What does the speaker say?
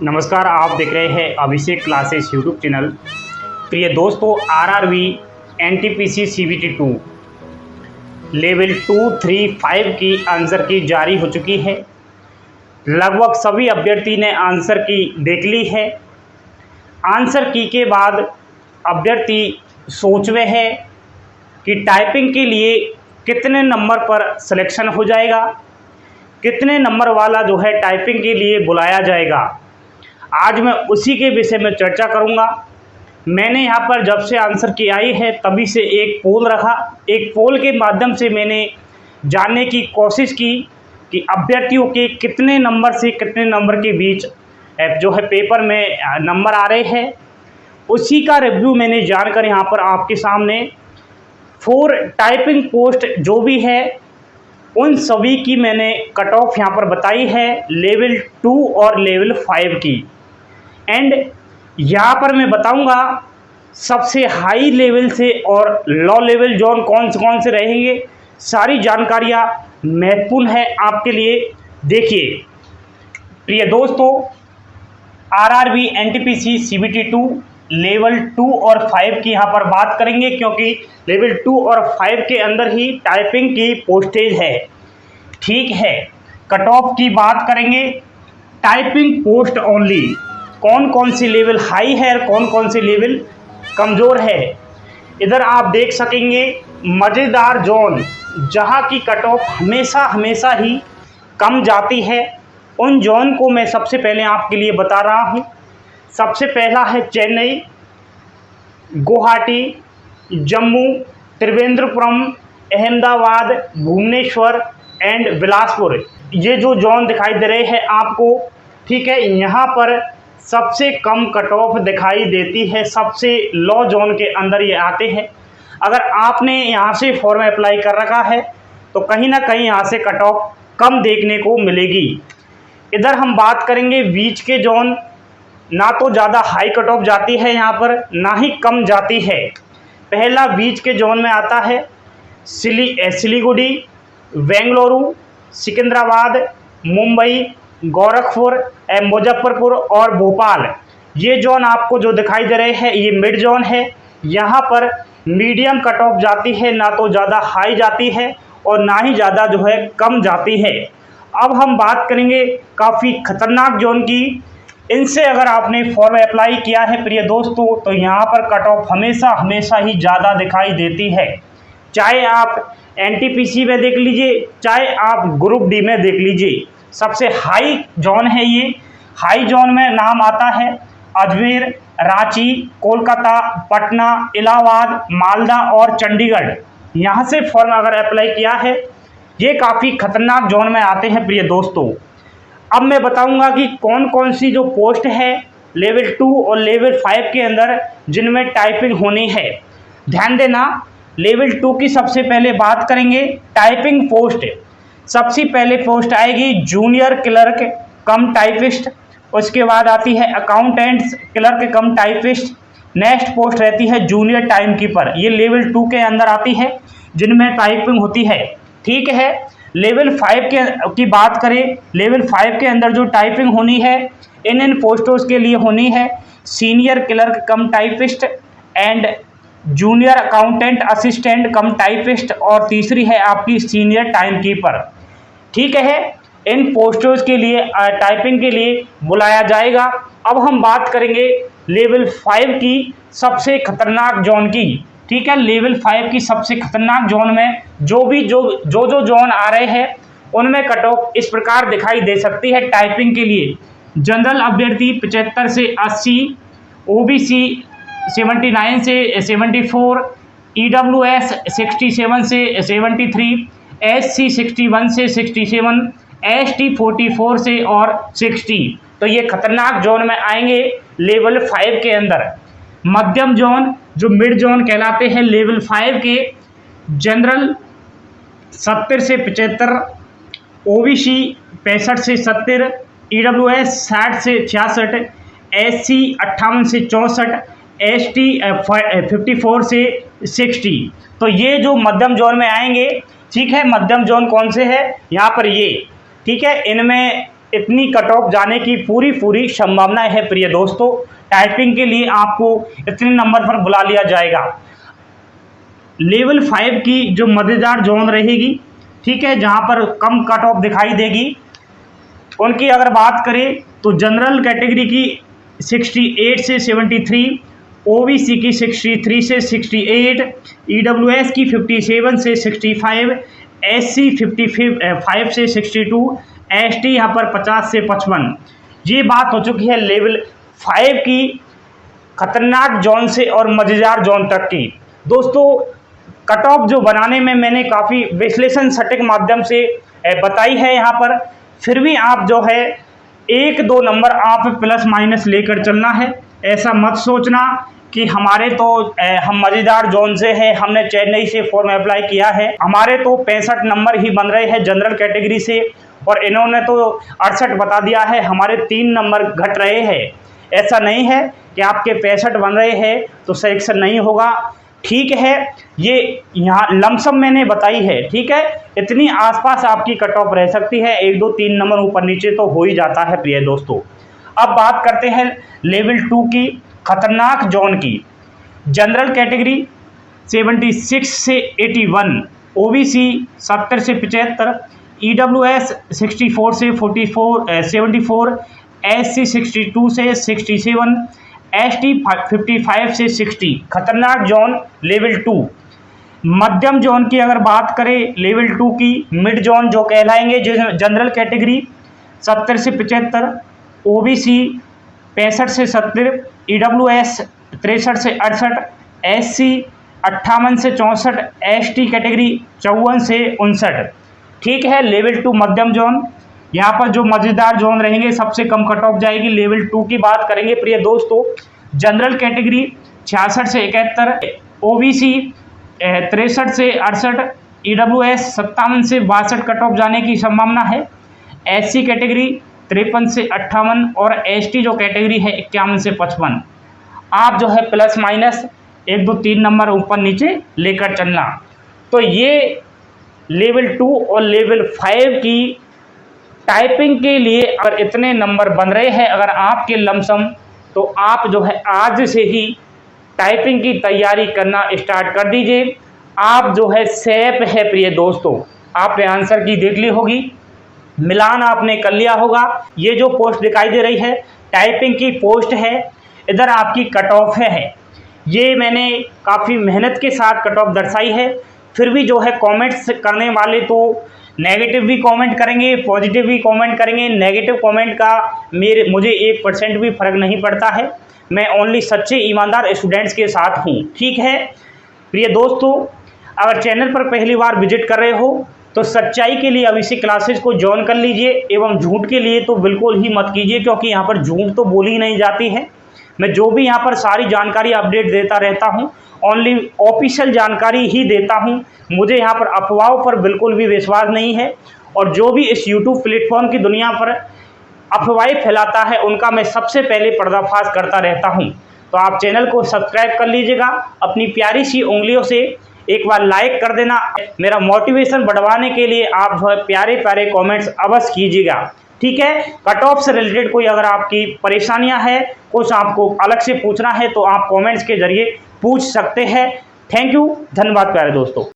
नमस्कार, आप देख रहे हैं अभिषेक क्लासेस यूट्यूब चैनल। प्रिय दोस्तों, आरआरबी एनटीपीसी सीबीटी 2 लेवल 2, 3, 5 की आंसर की जारी हो चुकी है। लगभग सभी अभ्यर्थी ने आंसर की देख ली है। आंसर की के बाद अभ्यर्थी सोच में है कि टाइपिंग के लिए कितने नंबर पर सिलेक्शन हो जाएगा, कितने नंबर वाला जो है टाइपिंग के लिए बुलाया जाएगा। आज मैं उसी के विषय में चर्चा करूंगा। मैंने यहाँ पर जब से आंसर की आई है तभी से एक पोल रखा। एक पोल के माध्यम से मैंने जानने की कोशिश की कि अभ्यर्थियों के कितने नंबर से कितने नंबर के बीच जो है पेपर में नंबर आ रहे हैं। उसी का रिव्यू मैंने जानकर यहाँ पर आपके सामने 4 टाइपिंग पोस्ट जो भी है उन सभी की मैंने कट ऑफ यहाँ पर बताई है, लेवल 2 और लेवल 5 की। एंड यहाँ पर मैं बताऊंगा सबसे हाई लेवल से और लो लेवल जोन कौन से रहेंगे। सारी जानकारियाँ महत्वपूर्ण है आपके लिए। देखिए प्रिय दोस्तों, आरआरबी एनटीपीसी सीबीटी 2 लेवल 2 और 5 की यहाँ पर बात करेंगे, क्योंकि लेवल 2 और 5 के अंदर ही टाइपिंग की पोस्टेज है। ठीक है, कट ऑफ की बात करेंगे। टाइपिंग पोस्ट ओनली कौन सी लेवल हाई है और कौन सी लेवल कमज़ोर है। इधर आप देख सकेंगे मज़ेदार जोन, जहां की कट ऑफ हमेशा ही कम जाती है। उन जोन को मैं सबसे पहले आपके लिए बता रहा हूं। सबसे पहला है चेन्नई, गुवाहाटी, जम्मू, त्रिवेंद्रपुरम, अहमदाबाद, भुवनेश्वर एंड बिलासपुर। ये जो जोन दिखाई दे रहे हैं आपको, ठीक है, यहाँ पर सबसे कम कट ऑफ दिखाई देती है। सबसे लो जोन के अंदर ये आते हैं। अगर आपने यहाँ से फॉर्म अप्लाई कर रखा है तो कहीं ना कहीं यहाँ से कट ऑफ कम देखने को मिलेगी। इधर हम बात करेंगे बीच के जोन, ना तो ज़्यादा हाई कट ऑफ जाती है यहाँ पर, ना ही कम जाती है। पहला बीच के जोन में आता है सिलीगुड़ी, बेंगलुरु, सिकंदराबाद, मुंबई, गोरखपुर, मुजफ्फरपुर और भोपाल। ये जोन आपको जो दिखाई दे रहे हैं ये मिड जोन है। यहाँ पर मीडियम कट ऑफ जाती है, ना तो ज़्यादा हाई जाती है और ना ही ज़्यादा जो है कम जाती है। अब हम बात करेंगे काफ़ी खतरनाक जोन की। इनसे अगर आपने फॉर्म अप्लाई किया है प्रिय दोस्तों, तो यहाँ पर कट ऑफ हमेशा ही ज़्यादा दिखाई देती है। चाहे आप एनटीपीसी में देख लीजिए, चाहे आप ग्रुप डी में देख लीजिए। सबसे हाई जोन है ये। हाई जोन में नाम आता है अजमेर, रांची, कोलकाता, पटना, इलाहाबाद, मालदा और चंडीगढ़। यहाँ से फॉर्म अगर अप्लाई किया है, ये काफ़ी खतरनाक जोन में आते हैं प्रिय दोस्तों। अब मैं बताऊंगा कि कौन सी जो पोस्ट है लेवल 2 और लेवल 5 के अंदर जिनमें टाइपिंग होनी है। ध्यान देना, लेवल 2 की सबसे पहले बात करेंगे टाइपिंग पोस्ट। सबसे पहले पोस्ट आएगी जूनियर क्लर्क कम टाइपिस्ट, उसके बाद आती है अकाउंटेंट्स क्लर्क कम टाइपिस्ट। नेक्स्ट पोस्ट रहती है जूनियर टाइम कीपर। ये लेवल 2 के अंदर आती है जिनमें टाइपिंग होती है। ठीक है, लेवल 5 की बात करें, लेवल 5 के अंदर जो टाइपिंग होनी है इन पोस्टों के लिए होनी है senior clerk come typist and junior accountant assistant come typist, और तीसरी है आपकी सीनियर टाइम कीपर। ठीक है, इन पोस्टों के लिए टाइपिंग के लिए बुलाया जाएगा। अब हम बात करेंगे लेवल 5 की सबसे खतरनाक जोन की। ठीक है, लेवल 5 की सबसे खतरनाक जोन में जो जोन आ रहे हैं उनमें कट ऑफ इस प्रकार दिखाई दे सकती है। टाइपिंग के लिए जनरल अभ्यर्थी 75 से 80, ओबीसी 79 से 74, ईडब्ल्यूएस 67 से 73, एससी 61 से 67, एसटी 44 से और 60। तो ये खतरनाक जोन में आएंगे लेवल 5 के अंदर। मध्यम जोन जो मिड जोन कहलाते हैं लेवल 5 के, जनरल 70 से 75, ओबीसी 65 से 70, ईडब्ल्यूएस 60 से 66, एससी 58 से 64, एसटी 54 से 60। तो ये जो मध्यम जोन में आएंगे। ठीक है, मध्यम जोन कौन से है यहाँ पर ये। ठीक है, इनमें इतनी कट ऑफ जाने की पूरी संभावना है प्रिय दोस्तों। टाइपिंग के लिए आपको इतने नंबर पर बुला लिया जाएगा। लेवल 5 की जो मज़ेदार जोन रहेगी, ठीक है, जहां पर कम कट ऑफ दिखाई देगी, उनकी अगर बात करें तो जनरल कैटेगरी की 68 से 73, ओबीसी की 63 से 68, ईडब्ल्यूएस की 57 से 65, एससी 55 से 62, एसटी यहाँ पर 50 से 55। ये बात हो चुकी है लेवल 5 की खतरनाक जोन से और मज़ेदार जोन तक की। दोस्तों कट ऑफ जो बनाने में मैंने काफ़ी विश्लेषण सटीक माध्यम से बताई है यहाँ पर, फिर भी आप जो है 1-2 नंबर आप प्लस माइनस लेकर चलना है। ऐसा मत सोचना कि हमारे तो हम मज़ेदार जोन से है, हमने चेन्नई से फॉर्म अप्लाई किया है, हमारे तो 65 नंबर ही बन रहे हैं जनरल कैटेगरी से और इन्होंने तो 68 बता दिया है, हमारे 3 नंबर घट रहे हैं। ऐसा नहीं है कि आपके 65 बन रहे हैं तो सिलेक्शन नहीं होगा। ठीक है, ये यहाँ लमसम मैंने बताई है, ठीक है, इतनी आसपास आपकी कट ऑफ रह सकती है, 1-2-3 नंबर ऊपर नीचे तो हो ही जाता है प्रिय दोस्तों। अब बात करते हैं लेवल 2 की खतरनाक जोन की। जनरल कैटेगरी 76 से 81, ओबीसी 70 से 75, ईडब्ल्यूएस 64 से 74, एससी 62 से 67, एसटी 55 से 60। खतरनाक जोन लेवल 2। मध्यम जोन की अगर बात करें लेवल 2 की, मिड जोन जो कहलाएंगे, जनरल कैटेगरी 70 से 75, ओबीसी 65 से 70, ईडब्ल्यूएस 63 से 68, एससी 58 से 64, एसटी कैटेगरी 54 से 59। ठीक है, लेवल 2 मध्यम जोन। यहाँ पर जो मज़ेदार जोन रहेंगे, सबसे कम कट ऑफ जाएगी लेवल 2 की बात करेंगे प्रिय दोस्तों। जनरल कैटेगरी 66 से 71, ओबीसी 63 से 68, ईडब्ल्यूएस 57 से 62 कट ऑफ जाने की संभावना है, एससी कैटेगरी 53 से 58 और एसटी जो कैटेगरी है 51 से 55। आप जो है प्लस माइनस 1-2-3 नंबर ऊपर नीचे लेकर चलना। तो ये लेवल 2 और लेवल 5 की टाइपिंग के लिए अगर इतने नंबर बन रहे हैं अगर आपके लमसम, तो आप जो है आज से ही टाइपिंग की तैयारी करना स्टार्ट कर दीजिए। आप जो है सेफ है प्रिय दोस्तों। आपने आंसर की देख ली होगी, मिलान आपने कर लिया होगा। ये जो पोस्ट दिखाई दे रही है टाइपिंग की पोस्ट है, इधर आपकी कट ऑफ है। ये मैंने काफ़ी मेहनत के साथ कट ऑफ दर्शाई है। फिर भी जो है कमेंट्स करने वाले तो नेगेटिव भी कमेंट करेंगे, पॉजिटिव भी कमेंट करेंगे। नेगेटिव कमेंट का मुझे 1% भी फ़र्क नहीं पड़ता है। मैं ओनली सच्चे ईमानदार स्टूडेंट्स के साथ हूँ। ठीक है प्रिय दोस्तों, अगर चैनल पर पहली बार विजिट कर रहे हो तो सच्चाई के लिए अभिषेक क्लासेस को ज्वाइन कर लीजिए, एवं झूठ के लिए तो बिल्कुल ही मत कीजिए, क्योंकि यहाँ पर झूठ तो बोली नहीं जाती है। मैं जो भी यहाँ पर सारी जानकारी अपडेट देता रहता हूँ, ओनली ऑफिशियल जानकारी ही देता हूँ। मुझे यहाँ पर अफवाहों पर बिल्कुल भी विश्वास नहीं है, और जो भी इस यूट्यूब प्लेटफॉर्म की दुनिया पर अफवाहें फैलाता है उनका मैं सबसे पहले पर्दाफाश करता रहता हूँ। तो आप चैनल को सब्सक्राइब कर लीजिएगा, अपनी प्यारी सी उंगलियों से एक बार लाइक कर देना। मेरा मोटिवेशन बढ़वाने के लिए आप जो है प्यारे प्यारे कमेंट्स अवश्य कीजिएगा। ठीक है, कट ऑफ से रिलेटेड कोई अगर आपकी परेशानियां हैं, कुछ आपको अलग से पूछना है, तो आप कमेंट्स के जरिए पूछ सकते हैं। थैंक यू, धन्यवाद प्यारे दोस्तों।